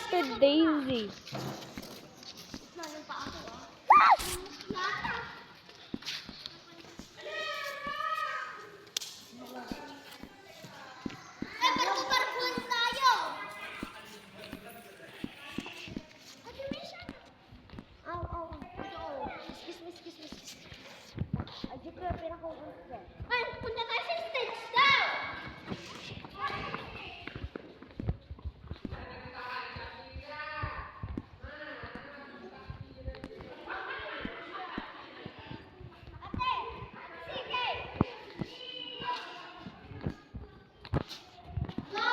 Twisted Daisy. Barko-barkuhan tayo. Ay, punta tayo sa stage daw. Ate, sige. Go.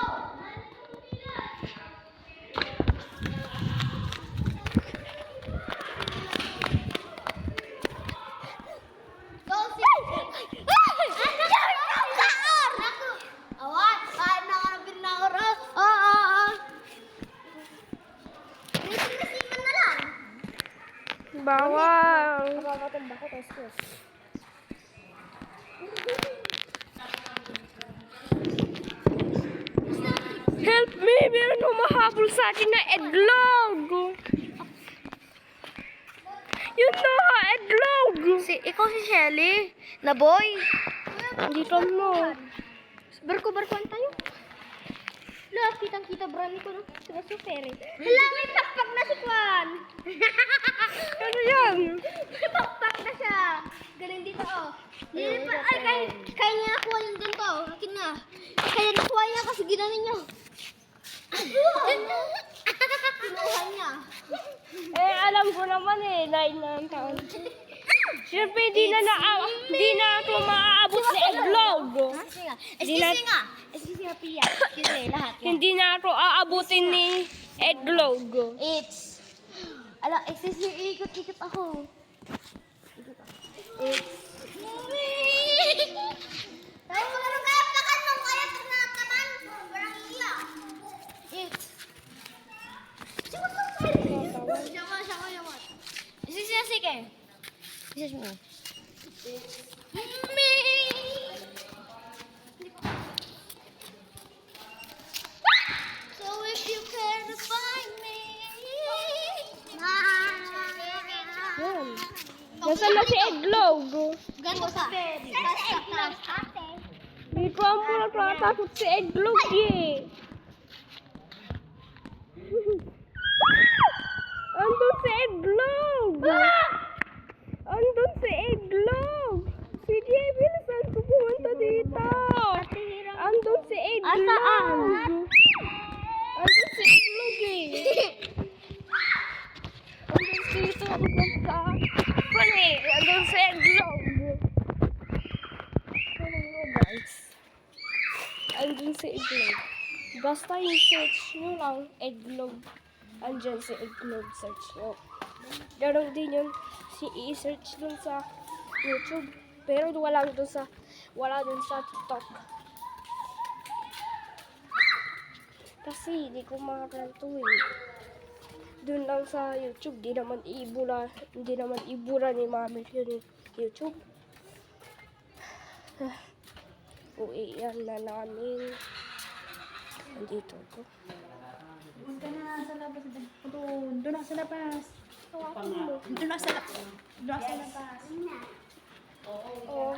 Go, sige. Awan, kain na ka ng binakor. Nasiman na lang. Bawang. Mapapatumba ko, testos. Help me! Meron humahabol sa atin na eglog! Yun na! Eglog! Ikaw si Shelly? Na boy? Dito mo. Barko-barkuhan tayo. Lahat kitang-kita brand ko, no? Sila si Ferry. Hala, may pakpak na si Kwan! Ano yan? May pakpak na siya. Galing dito, oh. Ay, kaya niya nakuha yung ganito. Akin na. Kaya nakuha niya kasi ginawa niya. Kinuha niya. Eh, alam ko naman eh. 9 na ang taon. Siyempre, di na ito maaabot ni eglog. Excuse nga. Excuse nga, Pia. Excuse me, lahat. Hindi na ito aabutin ni eglog. It's... excuse me, ikot-ikot ako. It's... Tayo mo ganun kaya plakan mo. Kaya pag nakataman, parang iya. It's... Siya. Excuse me, sige. Excuse me. Me. So if you care to find me. Yan. Nasaan na si eglog? Ganto sa ferry. Ate. Dito ang pula tatakot si eglog eh. Andun si eglog! Andun si eglog! Sige, bilisan ko pumunta dito! Andun si eglog! Asaan? Andun si eglog eh! Andun dito, andun sa... Pani, andun si eglog! Ano mo guys? Andun si eglog. Basta yung search nyo lang, eglog. Andyan si eglog, search nyo. Ganon din yun, i-search dun sa YouTube. Pero wala dun sa TikTok. Kasi hindi ko makakanto eh. Dun lang sa YouTube, hindi naman ibura ni Mami yun YouTube. Uwian na namin. Andito ko. Punta na sa labas. Doon na sa labas. Doon na sa labas. Oh.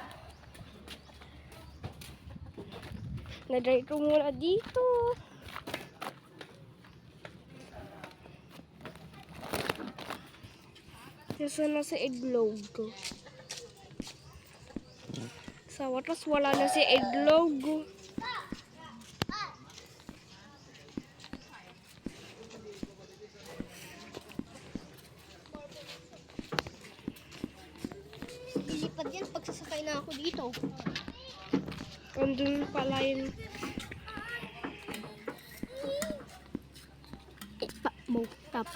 Nadry ko muna dito. Nasa na si eglog ko. Sa wakas wala na si eglog. Ilipad yan pag sasakay na ako dito. Andun pala yun. Tap.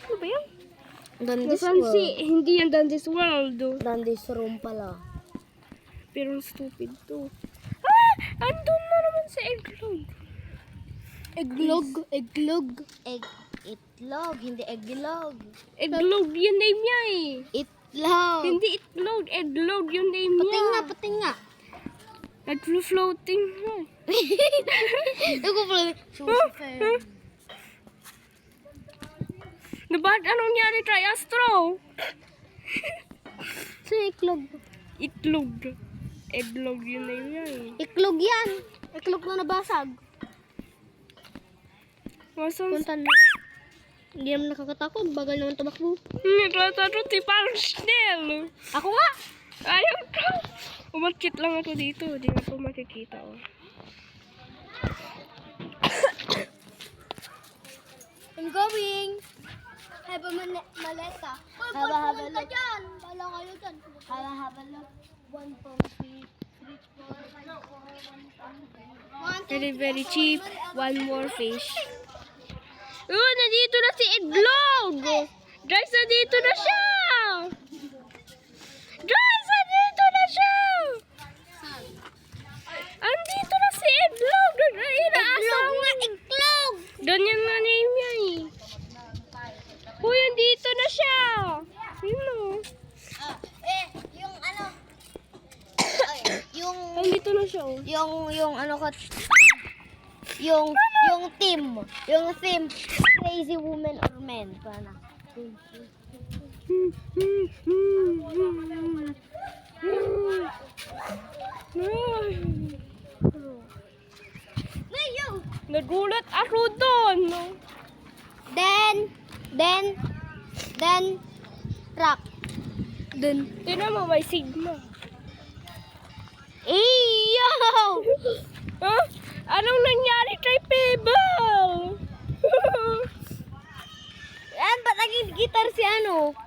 Ano ba yan? Dandy's Nasaan si, hindi yan Dandy's World. Dandy's room pala. Pero stupid to. Ah! Andun na naman si eglog. Itlog, hindi eglog. Eglog yung name niya eh. Itlog. Hindi itlog, eglog yung name niya. Pating nga. Nag-floating na. Ito pala. Sushi fan. Naba't anong nangyari kay Astro? Sa iklog. Itlog. Edlog yun na yun. Iklog yan. Iklog na nabasag. Masang... Punta na. Hindi naman nakakatakot. Bagal naman tumakbo. Nagtataro si parang snail. Ako nga. Ayaw ka. Umakit lang ako dito. Hindi na ako makikita. Oh. I'm going. Have a maleta. Haba-haba look. Dyan. Bala kayo dyan. Haba-haba look. 1 pound feet. 3 Very, very cheap. One more fish. Oh, nandito na si Edlog! Guys, nandito na siya! Guys, nandito na siya! Andito na si Edlog! Iklog nga, iklog! Ganyan na name niya eh. Uy, andito na siya! Sino? Yung ano, yung Andito na siya oh. yung ano ko, yung team, crazy woman or men, pana. Mayo. Nagulat ako doon. Then rock. Tingnan mo, may sigma. Iyo! Huh? Anong nangyari kay Pebble? Yan, ba't naging guitar si ano?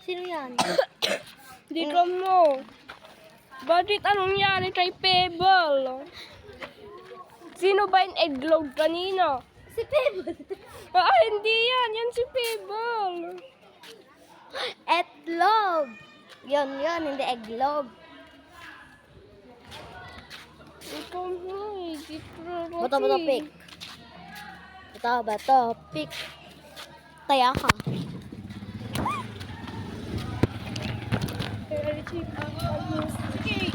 Sino yan? Di ka mo. Bakit anong nangyari kay Pebble? Sino ba yung Edlog kanina? Si Pebble. Ah, hindi yan. Yan si Pebble. Etlog. Yun, hindi eglog. Ikaw mo eh. Bato, pick. Bato, pick. Taya ka. Very cheap. Sige.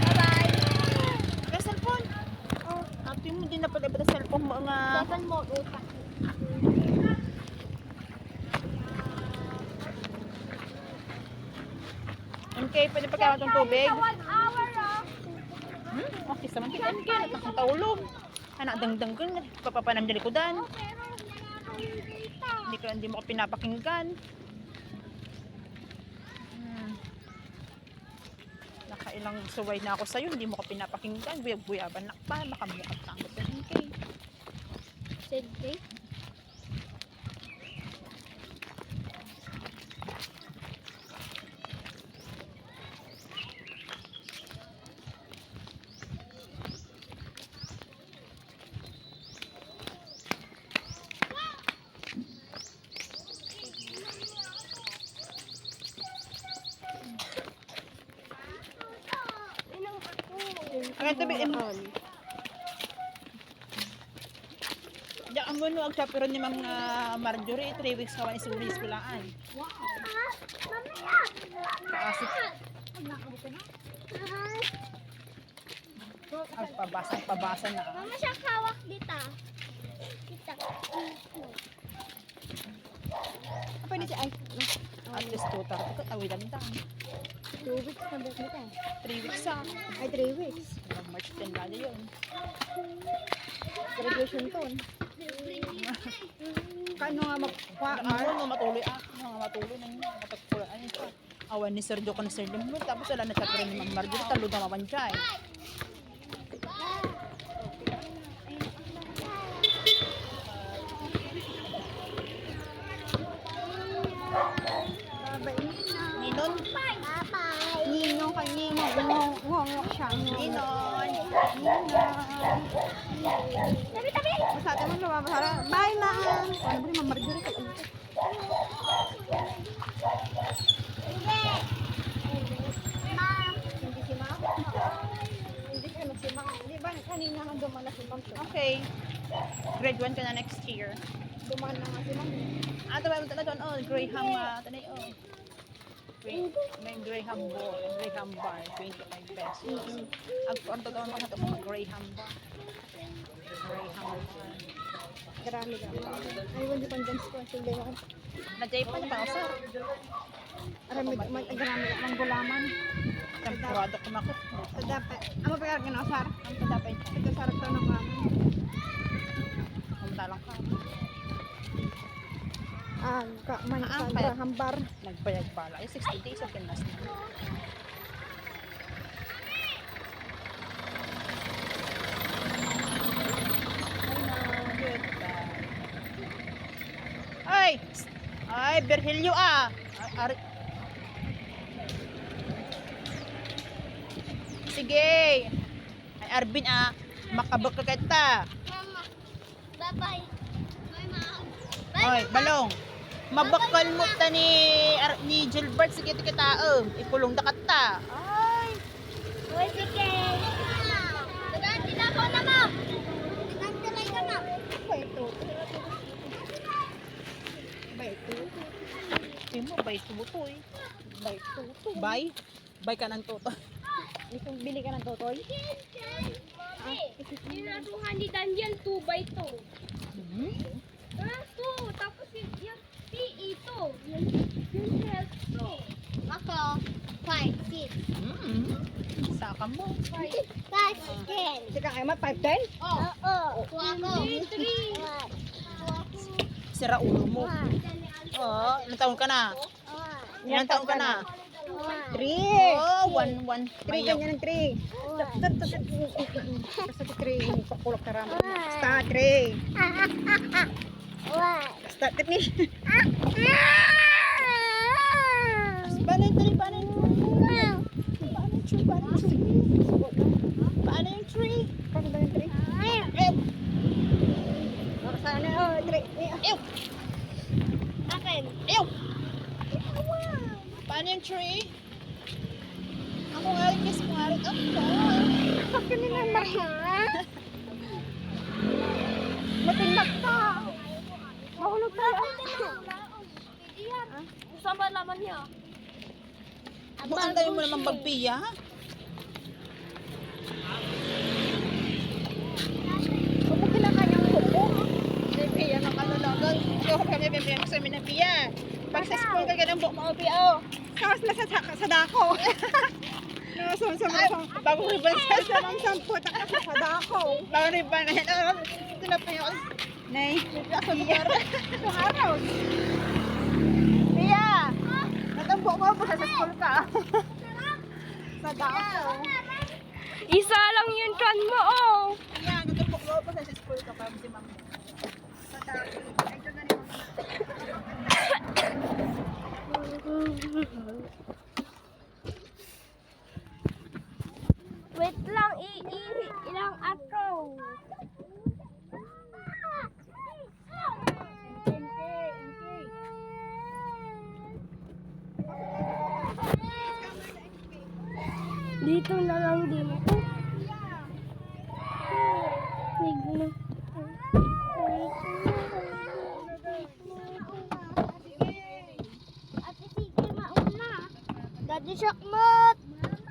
Bye-bye. Kaya cellphone. Oh, ate mo din na pala ba cellphone mo nga. Seven mo, utak. MK, pwede pagkawan ng tubig? 1 hour, oh. Okay, sa mantik MK, natakang taulog. Anak, dangdang ko, papapanam dyan likodan. Hindi mo ko pinapakinggan. Nakailang suway na ako sa'yo, hindi mo ko pinapakinggan. Buyab-buyaban na pa, baka mukat na ako sa MK. Said they? Ang tabi, diyan mo no, ang chaperon ni Ma'am Marjorie, 3 weeks ka wani siguro iskulaan. Kaasip. Ang pabasa na. Mama siya kawak dito. Kita. Apa ni si ay? At least total ko tawidan ta. 2 weeks na bukas nito. 3 weeks sa. Ay, 3 weeks. March 10 na yun. Graduation to. Kano nga matuloy matuloy na yun. Matagpulaan yun. Awan ni Sir Joko na Sir Limon. Tapos wala na chaperon ni Ma'am Marjorie. Talo na mawansya eh. Ninon? Ninong ka ninong. Ngongok siya. Ninon? Tabi! Masada mo lumabas. Bye, Ma'am! Ano ba ni Ma'am Marjorie? Ma'am. Hindi si Ma'am? Hindi siya si Ma'am. Di ba kanina nga duman na si Ma'am? Okay. Grade 1 ka na next year. Duman na nga si Ma'am. Ito ba yung doon? Oh, Graham. Tanay, oh. May Graham bar, 25 pesos. Ang totoo naman ito mga Graham bar. Graham bar. Karami ka. Ay, wala pang dance ko. Sige mo. Najay pa na pausar. Arami ka. Marami ka. Mang gulaman. Tempurado ko na ko. Sa dapat. Ano pa kaya ginasar? Ang patapay ko. Ito sarap to ng kami. Kumatalang ka. Man Ang sa payat. hambar. Nagbayag pala. Ay, 60 days okay na. Ay! Ay, Virgilio ah! Sige! Ay, Arvin ah! Makabaka kita! Mama. Bye-bye. Bye, ma'am. Ay, balong! Mabakal mo ta ni Gilbert. Sige, kita ikulong da kata. Ay! Uy, sige. Daganti na ako na, ma'am. Nagtalay ka na. Baito. Baito. Hindi mo, baito mo to eh. Baito to. Bay? Bay ka ng toto. Bili ka ng totoy? Yung natuhan ni Daniel, 2 by 2. Hmm? Ah, 2. Tapos yung PE 2. Yung health 2. Ako, 5, 6. Saka mo. 5, 10. Sika kayo 5'10"? Oo. Ako. 3. Sira ulo mo. Oo, ilang taon ka na? Ilang taon ka na? 3. Oh, 1. 3, ganyan ng 3. Basta 3, pakulok ka ramo. Basta 3. Basta 3. Paano yung 3? Paano yung 3? Paano yung 3? Paano ba yung 3? Eh, Sana, 3. ew! Akin. Ew! Paano yung 3? Ako nga rin, kiss ko nga rin. Akin na naman. Matinag ka. Mahulog tayo. Saan ba laman niya? Ang tayo mo naman bagpiya. Huwag mo kinakanyang kuko. Piya ng ano lang. Kaya kami bibigyan ko sa amin ng piya. Pag sa school ka ganun, buok mga piya. Kawas na sa dako. Bago riban sa Samput ako sa dako. bago riban na yan. Ito na po yung Nay, ako lugar. itong araw. Piya! Natambok mo pa sa school ka. Sa dako. Isa lang yung chan mo, oh. Piya, natambok mo pa sa school ka para si mama. Sa dako. Ito na rin. Wait lang, ilang atro. Dito na lang din ako. Tignan. Ate, sige, mauna. Daddy Shakmat.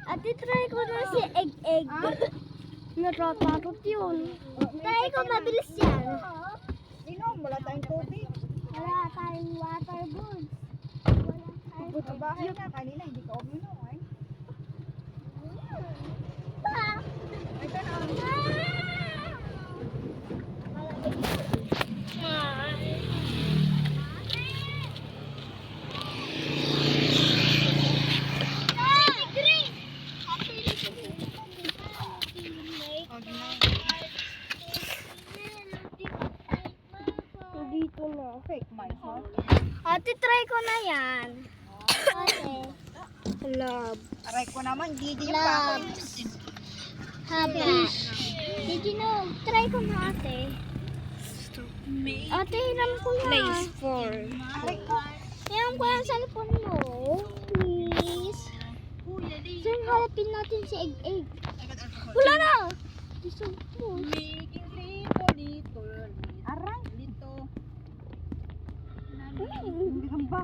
Ate, try ko na si Egg. Natatarot yun. Try ko, mabilis yan. Inom, wala tayong tubig. Wala tayong water goods. Sa bahay na, kanina hindi ka uminom ay. Ito na. Dito na. Fake my heart. Ate, try ko na yan. Ate. Love. Aray ko naman, gigi yung Loves. Happy. Did you know? Try ko na, ate. Ate, hiram ko yan. Place for. Aray ko. Hiram ko yung cellphone mo. Please. So, harapin natin si Egg. Wala na! Gusto mo. Making little. Aray. Lito. Hindi ba?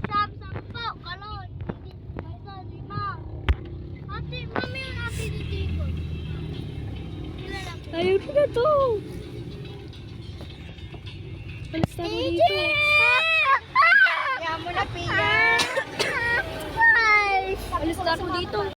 Sampo, galon. Basta 5. Ate, mami yung ate dito. Ilan ako? Ayaw ko na to. Alis na ako dito. Kaya mo na, Pia. Alis na ako dito.